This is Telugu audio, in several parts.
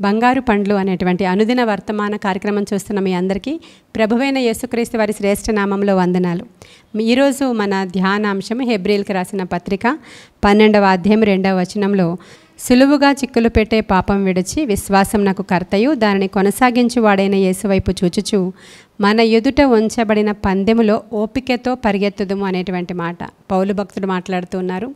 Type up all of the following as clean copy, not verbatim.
బంగారు పండ్లు అనేటువంటి అనుదిన వర్తమాన కార్యక్రమం చూస్తున్న మీ అందరికీ ప్రభువైన యేసుక్రీస్తు వారి శ్రేష్ఠ నామంలో వందనాలు. ఈరోజు మన ధ్యానాంశం హెబ్రీయులకు రాసిన పత్రిక 12వ అధ్యాయం 2వ వచనంలో, సులువుగా చిక్కులు పెట్టే పాపం విడిచి విశ్వాసం నాకు కర్తయు దానిని కొనసాగించువాడైన యేసు వైపు చూచుచు మన ఎదుట ఉంచబడిన పందెములో ఓపికతో పరిగెత్తుదుము అనేటువంటి మాట పౌలు భక్తుడు మాట్లాడుతున్నారు.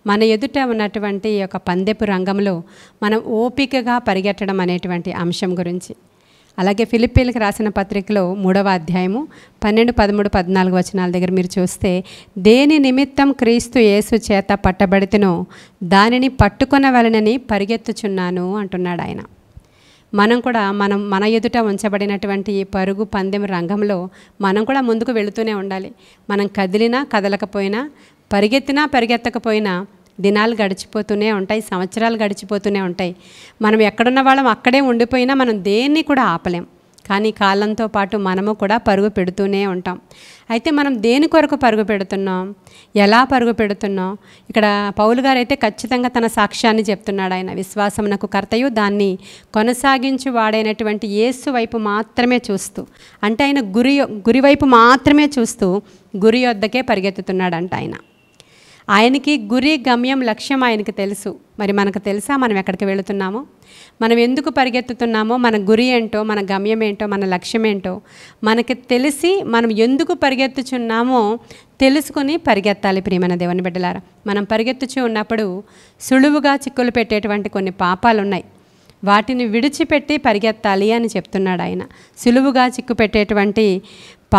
మన ఎదుట ఉన్నటువంటి ఈ యొక్క పందెపు రంగంలో మనం ఓపికగా పరిగెట్టడం అనేటువంటి అంశం గురించి. అలాగే ఫిలిప్పీలకు రాసిన పత్రికలో 3వ అధ్యాయము 12, 13, 14 వచనాల దగ్గర మీరు చూస్తే, దేని నిమిత్తం క్రీస్తు యేసు చేత పట్టబడితేనో దానిని పట్టుకొనవలెనని పరిగెత్తుచున్నాను అంటున్నాడు ఆయన. మనం కూడా మన ఎదుట ఉంచబడినటువంటి ఈ పరుగు పందెం రంగంలో మనం కూడా ముందుకు వెళుతూనే ఉండాలి. మనం కదిలినా కదలకపోయినా, పరిగెత్తినా పరిగెత్తకపోయినా దినాలు గడిచిపోతూనే ఉంటాయి, సంవత్సరాలు గడిచిపోతూనే ఉంటాయి. మనం ఎక్కడున్న వాళ్ళం అక్కడే ఉండిపోయినా మనం దేన్ని కూడా ఆపలేం. కానీ కాలంతో పాటు మనము కూడా పరుగు పెడుతూనే ఉంటాం. అయితే మనం దేని కొరకు పరుగు పెడుతున్నాం, ఎలా పరుగు పెడుతున్నాం? ఇక్కడ పౌలు గారు అయితే ఖచ్చితంగా తన సాక్ష్యాన్ని చెప్తున్నాడు. ఆయన విశ్వాసమునకు కర్తయు దాన్ని కొనసాగించు వాడైనటువంటి యేసు వైపు మాత్రమే చూస్తూ, అంటే ఆయన గురి వైపు మాత్రమే చూస్తూ గురి వద్దకే పరిగెత్తుతున్నాడంట. ఆయనకి గురి, గమ్యం, లక్ష్యం ఆయనకి తెలుసు. మరి మనకు తెలుసా మనం ఎక్కడికి వెళుతున్నామో, మనం ఎందుకు పరిగెత్తుతున్నామో, మన గురి ఏంటో, మన గమ్యం ఏంటో, మన లక్ష్యం ఏంటో మనకి తెలిసి మనం ఎందుకు పరిగెత్తుచున్నామో తెలుసుకొని పరిగెత్తాలి. ప్రియమైన దేవుని బిడ్డలారా, మనం పరిగెత్తుచు ఉన్నప్పుడు సులువుగా చిక్కులు పెట్టేటువంటి కొన్ని పాపాలు ఉన్నాయి. వాటిని విడిచిపెట్టి పరిగెత్తాలి అని చెప్తున్నాడు ఆయన. సులువుగా చిక్కు పెట్టేటువంటి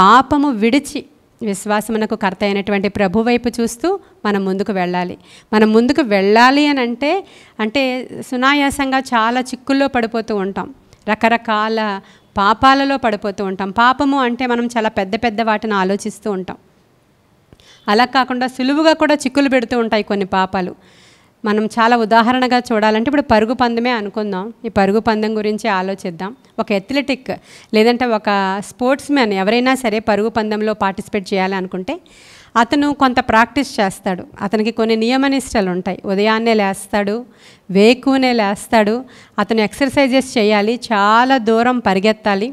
పాపము విడిచి విశ్వాసమునకు కర్త అయినటువంటి ప్రభు వైపు చూస్తూ మనం ముందుకు వెళ్ళాలి. మనం ముందుకు వెళ్ళాలి అని అంటే సునాయాసంగా చాలా చిక్కుల్లో పడిపోతూ ఉంటాం, రకరకాల పాపాలలో పడిపోతూ ఉంటాం. పాపము అంటే మనం చాలా పెద్ద పెద్ద వాటిని ఆలోచిస్తూ ఉంటాం. అలా కాకుండా సులువుగా కూడా చిక్కులు పెడుతూ ఉంటాయి కొన్ని పాపాలు. మనం చాలా ఉదాహరణగా చూడాలంటే ఇప్పుడు పరుగు పందెమే అనుకుందాం. ఈ పరుగు పందెం గురించి ఆలోచిద్దాం. ఒక అథ్లెటిక్ లేదంటే ఒక స్పోర్ట్స్ మ్యాన్ ఎవరైనా సరే పరుగు పందెంలో పార్టిసిపేట్ చేయాలి అనుకుంటే అతను కొంత ప్రాక్టీస్ చేస్తాడు. అతనికి కొన్ని నియమనిష్టలు ఉంటాయి. ఉదయాన్నే లేస్తాడు, వేకునే లేస్తాడు, అతను ఎక్సర్సైజెస్ చేయాలి, చాలా దూరం పరిగెత్తాలి.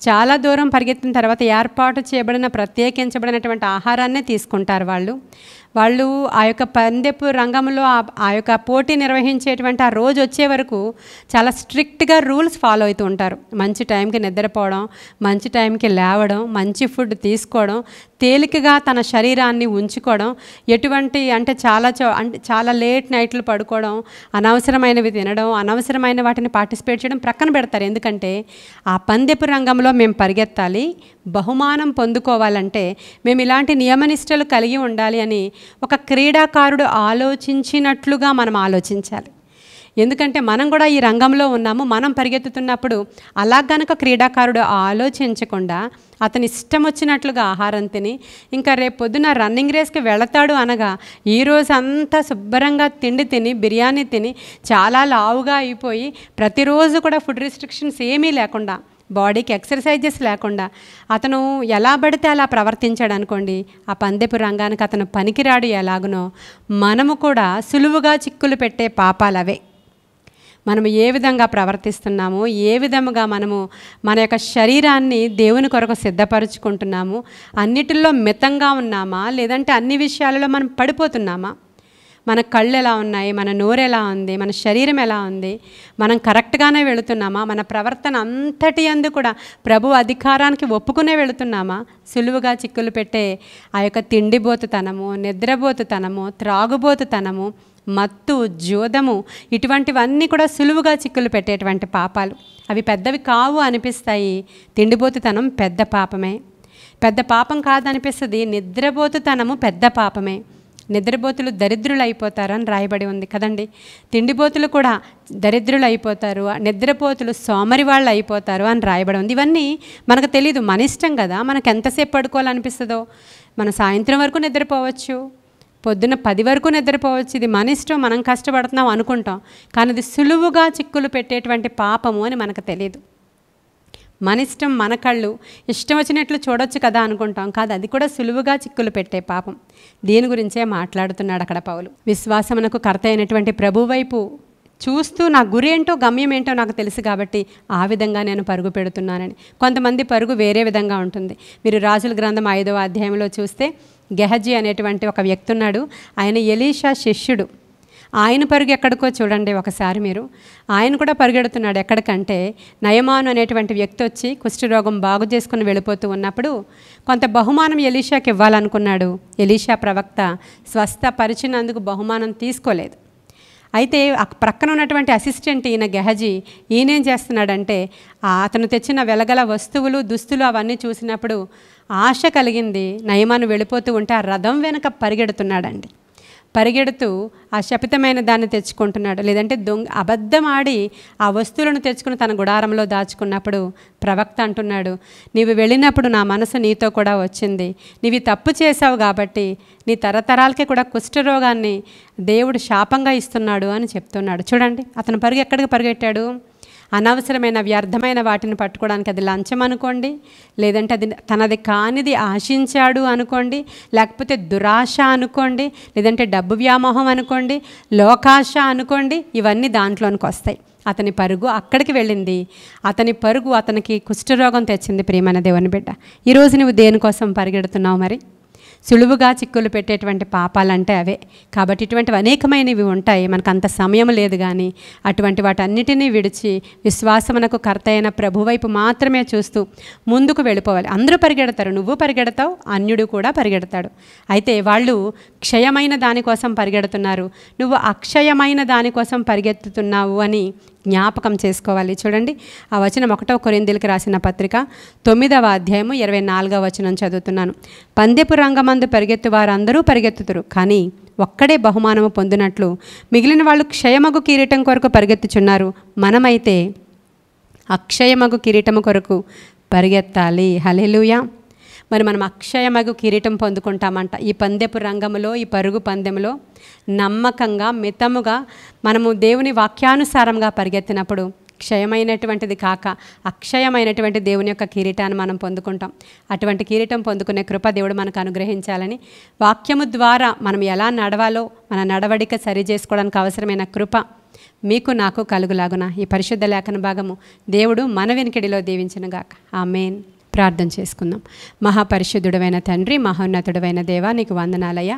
చాలా దూరం పరిగెత్తిన తర్వాత ఏర్పాటు చేయబడిన ప్రత్యేకించబడినటువంటి ఆహారాన్నే తీసుకుంటారు వాళ్ళు ఆ యొక్క పందెపు రంగంలో ఆ యొక్క పోటీ నిర్వహించేటువంటి ఆ రోజు వచ్చే వరకు చాలా స్ట్రిక్ట్గా రూల్స్ ఫాలో అవుతూ ఉంటారు. మంచి టైంకి నిద్రపోవడం, మంచి టైంకి లేవడం, మంచి ఫుడ్ తీసుకోవడం, తేలికగా తన శరీరాన్ని ఉంచుకోవడం, ఎటువంటి అంటే చాలా లేట్ నైట్లు పడుకోవడం, అనవసరమైనవి తినడం, అనవసరమైన వాటిని పార్టిసిపేట్ చేయడం ప్రక్కన పెడతారు. ఎందుకంటే ఆ పందెపు రంగంలో మేము పరిగెత్తాలి, బహుమానం పొందుకోవాలంటే మేము ఇలాంటి నియమనిష్టలు కలిగి ఉండాలి అని ఒక క్రీడాకారుడు ఆలోచించినట్లుగా మనం ఆలోచించాలి. ఎందుకంటే మనం కూడా ఈ రంగంలో ఉన్నాము. మనం పరిగెత్తుతున్నప్పుడు అలా గనక క్రీడాకారుడు ఆలోచించకుండా అతని ఇష్టం వచ్చినట్లుగా ఆహారం తిని ఇంకా రేపు పొద్దున రన్నింగ్ రేస్కి వెళతాడు అనగా ఈరోజు అంతా శుభ్రంగా తిండి తిని, బిర్యానీ తిని చాలా లావుగా అయిపోయి ప్రతిరోజు కూడా ఫుడ్ రిస్ట్రిక్షన్స్ ఏమీ లేకుండా, బాడీకి ఎక్సర్సైజెస్ లేకుండా అతను ఎలా పడితే అలా ప్రవర్తించాడు అనుకోండి, ఆ పందెపు రంగానికి అతను పనికిరాడు. ఎలాగునో మనము కూడా సులువుగా చిక్కులు పెట్టే పాపాలు అవే. మనము ఏ విధంగా ప్రవర్తిస్తున్నామో, ఏ విధముగా మనము మన యొక్క శరీరాన్ని దేవుని కొరకు సిద్ధపరుచుకుంటున్నాము, అన్నిటిల్లో మితంగా ఉన్నామా లేదంటే అన్ని విషయాలలో మనం పడిపోతున్నామా? మన కళ్ళు ఎలా ఉన్నాయి, మన నోరు ఎలా ఉంది, మన శరీరం ఎలా ఉంది, మనం కరెక్ట్గానే వెళుతున్నామా? మన ప్రవర్తన అంతటి యందు కూడా ప్రభు అధికారానికి ఒప్పుకునే వెళుతున్నామా? సులువుగా చిక్కులు పెట్టే ఆ యొక్క తిండిబోతుతనము, నిద్రబోతుతనము, త్రాగుబోతుతనము, మత్తు, జోదము, ఇటువంటివన్నీ కూడా సులువుగా చిక్కులు పెట్టేటువంటి పాపాలు. అవి పెద్దవి కావు అనిపిస్తాయి. తిండిబోతుతనం పెద్ద పాపమే. పెద్ద పాపం కాదనిపిస్తుంది. నిద్రబోతుతనము పెద్ద పాపమే. నిద్రబోతులు దరిద్రులు అయిపోతారు అని రాయబడి ఉంది కదండి. తిండిబోతులు కూడా దరిద్రులు అయిపోతారు, నిద్రపోతులు సోమరి వాళ్ళు అయిపోతారు అని రాయబడి ఉంది. ఇవన్నీ మనకు తెలీదు, మన ఇష్టం కదా. మనకు ఎంతసేపు పడుకోవాలనిపిస్తుందో, మనం సాయంత్రం వరకు నిద్రపోవచ్చు, పొద్దున్న 10 వరకు నిద్రపోవచ్చు. ఇది మన ఇష్టం, మనం కష్టపడుతున్నాం అనుకుంటాం. కానీ అది సులువుగా చిక్కులు పెట్టేటువంటి పాపము అని మనకు తెలియదు. మన ఇష్టం, మన కళ్ళు ఇష్టం వచ్చినట్లు చూడొచ్చు కదా అనుకుంటాం. కాదు, అది కూడా సులువుగా చిక్కులు పెట్టే పాపం. దీని గురించే మాట్లాడుతున్నాడు అక్కడ పౌలు. విశ్వాసమునకు కర్త అయినటువంటి ప్రభు వైపు చూస్తూ నా గురి ఏంటో గమ్యం ఏంటో నాకు తెలుసు కాబట్టి ఆ విధంగా నేను పరుగు పెడుతున్నానని. కొంతమంది పరుగు వేరే విధంగా ఉంటుంది. మీరు రాజుల గ్రంథం 5వ అధ్యాయంలో చూస్తే గెహజీ అనేటువంటి ఒక వ్యక్తి ఉన్నాడు. ఆయన ఎలీషా శిష్యుడు. ఆయన పరుగు ఎక్కడికో చూడండి ఒకసారి మీరు. ఆయన కూడా పరుగెడుతున్నాడు. ఎక్కడికంటే నయమాను అనేటువంటి వ్యక్తి వచ్చి కుష్ఠరోగం బాగు చేసుకుని వెళ్ళిపోతూ ఉన్నప్పుడు కొంత బహుమానం ఎలీషాకి ఇవ్వాలనుకున్నాడు. ఎలీషా ప్రవక్త స్వస్థపరిచినందుకు బహుమానం తీసుకోలేదు. అయితే ప్రక్కన ఉన్నటువంటి అసిస్టెంట్ ఈయన గెహజీ ఈయనేం చేస్తున్నాడంటే అతను తెచ్చిన వెలగల వస్తువులు దుస్తులు అవన్నీ చూసినప్పుడు ఆశ కలిగింది. నయమాను వెళ్ళిపోతూ ఉంటే ఆ రథం వెనుక పరిగెడుతున్నాడండి. పరిగెడుతూ ఆ శపితమైన దాన్ని తెచ్చుకుంటున్నాడు. లేదంటే అబద్ధం ఆడి ఆ వస్తువులను తెచ్చుకుని తన గుడారంలో దాచుకున్నప్పుడు ప్రవక్త అంటున్నాడు, నీవు వెళ్ళినప్పుడు నా మనసు నీతో కూడా వచ్చింది. నీవి తప్పు చేశావు కాబట్టి నీ తరతరాలకి కూడా కుష్ఠరోగాన్ని దేవుడు శాపంగా ఇస్తున్నాడు అని చెప్తున్నాడు. చూడండి, అతను పరుగు ఎక్కడికి పరిగెట్టాడు? అనవసరమైన వ్యర్థమైన వాటిని పట్టుకోవడానికి. అది లంచం అనుకోండి, లేదంటే అది తనది కానిది ఆశించాడు అనుకోండి, లేకపోతే దురాశ అనుకోండి, లేదంటే డబ్బు వ్యామోహం అనుకోండి, లోకాశ అనుకోండి, ఇవన్నీ దాంట్లోనికి వస్తాయి. అతని పరుగు అక్కడికి వెళ్ళింది. అతని పరుగు అతనికి కుష్ఠరోగం తెచ్చింది. ప్రియమైన దేవుని బిడ్డ, ఈరోజు నువ్వు దేనికోసం పరిగెడుతున్నావు? మరి సులువుగా చిక్కులు పెట్టేటువంటి పాపాలంటే అవే. కాబట్టి ఇటువంటివి అనేకమైనవి ఉంటాయి. మనకు అంత సమయం లేదు, కానీ అటువంటి వాటన్నిటినీ విడిచి విశ్వాసమునకు కర్త అయిన ప్రభు వైపు మాత్రమే చూస్తూ ముందుకు వెళ్ళిపోవాలి. అందరూ పరిగెడతారు, నువ్వు పరిగెడతావు, అన్యుడు కూడా పరిగెడతాడు. అయితే వాళ్ళు క్షయమైన దానికోసం పరిగెడుతున్నారు, నువ్వు అక్షయమైన దానికోసం పరిగెత్తుతున్నావు అని జ్ఞాపకం చేసుకోవాలి. చూడండి, ఆ వచనం 1వ కొరింథీయులకు రాసిన పత్రిక 9వ అధ్యాయము 24వ వచనం చదువుతున్నాను. పందెపు రంగమందు పరిగెత్తు వారందరూ పరిగెత్తుతురు, కానీ ఒక్కడే బహుమానము పొందినట్లు మిగిలిన వాళ్ళు క్షయమగు కిరీటం కొరకు పరిగెత్తుచున్నారు. మనమైతే అక్షయమగు కిరీటము కొరకు పరిగెత్తాలి. హల్లెలూయా. మరి మనం అక్షయమగు కిరీటం పొందుకుంటామంట. ఈ పందెపు రంగములో, ఈ పరుగు పందెములో నమ్మకంగా మితముగా మనము దేవుని వాక్యానుసారంగా పరిగెత్తినప్పుడు క్షయమైనటువంటిది కాక అక్షయమైనటువంటి దేవుని యొక్క కిరీటాన్ని మనం పొందుకుంటాం. అటువంటి కిరీటం పొందుకునే కృప దేవుడు మనకు అనుగ్రహించాలని, వాక్యము ద్వారా మనం ఎలా నడవాలో మన నడవడిక సరి చేసుకోవడానికి అవసరమైన కృప మీకు నాకు కలుగులాగున ఈ పరిశుద్ధ లేఖన భాగము దేవుడు మన వెనుకడిలో దీవించునుగాక. ఆమేన్. ప్రార్థన చేసుకుందాం. మహాపరిశుద్ధుడైన తండ్రి, మహోన్నతుడైన దేవా, నీకు వందనాలయ్యా.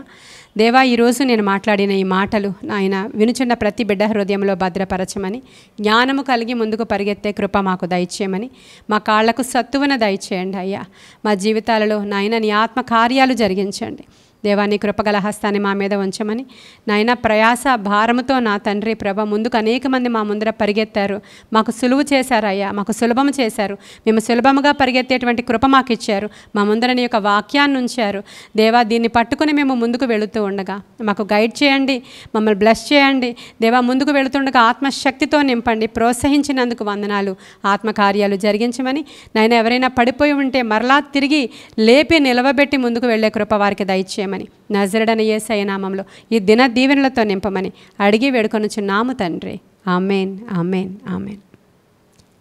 దేవా, ఈరోజు నేను మాట్లాడిన ఈ మాటలు నాయన వినుచున్న ప్రతి బిడ్డ హృదయంలో భద్రపరచమని, జ్ఞానము కలిగి ముందుకు పరిగెత్తే కృప మాకు దయచేయమని, మా కాళ్లకు సత్తువన దయచేయండి అయ్యా. మా జీవితాలలో నాయన నీ ఆత్మ కార్యాలు జరిగించండి. దేవా, నీ కృపగల హస్తాన్ని మా మీద ఉంచమని, నాయన ప్రయాస భారముతో నా తండ్రి ప్రభ ముందుకు అనేక మంది మా ముందర పరిగెత్తారు, మాకు సులువు చేశారయ్యా, మాకు సులభము చేశారు. మేము సులభముగా పరిగెత్తేటువంటి కృప మాకు ఇచ్చారు. మా ముందర నీ యొక్క వాక్యాన్ని ఉంచారు. దేవా, దీన్ని పట్టుకుని మేము ముందుకు వెళుతూ ఉండగా మాకు గైడ్ చేయండి, మమ్మల్ని బ్లెస్ చేయండి. దేవా, ముందుకు వెళుతుండగా ఆత్మశక్తితో నింపండి. ప్రోత్సహించినందుకు వందనాలు. ఆత్మకార్యాలు జరిగించమని నాయన, ఎవరైనా పడిపోయి ఉంటే మరలా తిరిగి లేపి నిలవబెట్టి ముందుకు వెళ్ళే కృప వారికి దయచేయమని, నజరేయుడైన యేసయ్య నామములో ఈ దిన దీవెనలతో నింపమని అడిగి వేడుకొనుచున్నాము తండ్రి. ఆమేన్, ఆమేన్, ఆమేన్.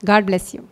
God bless you.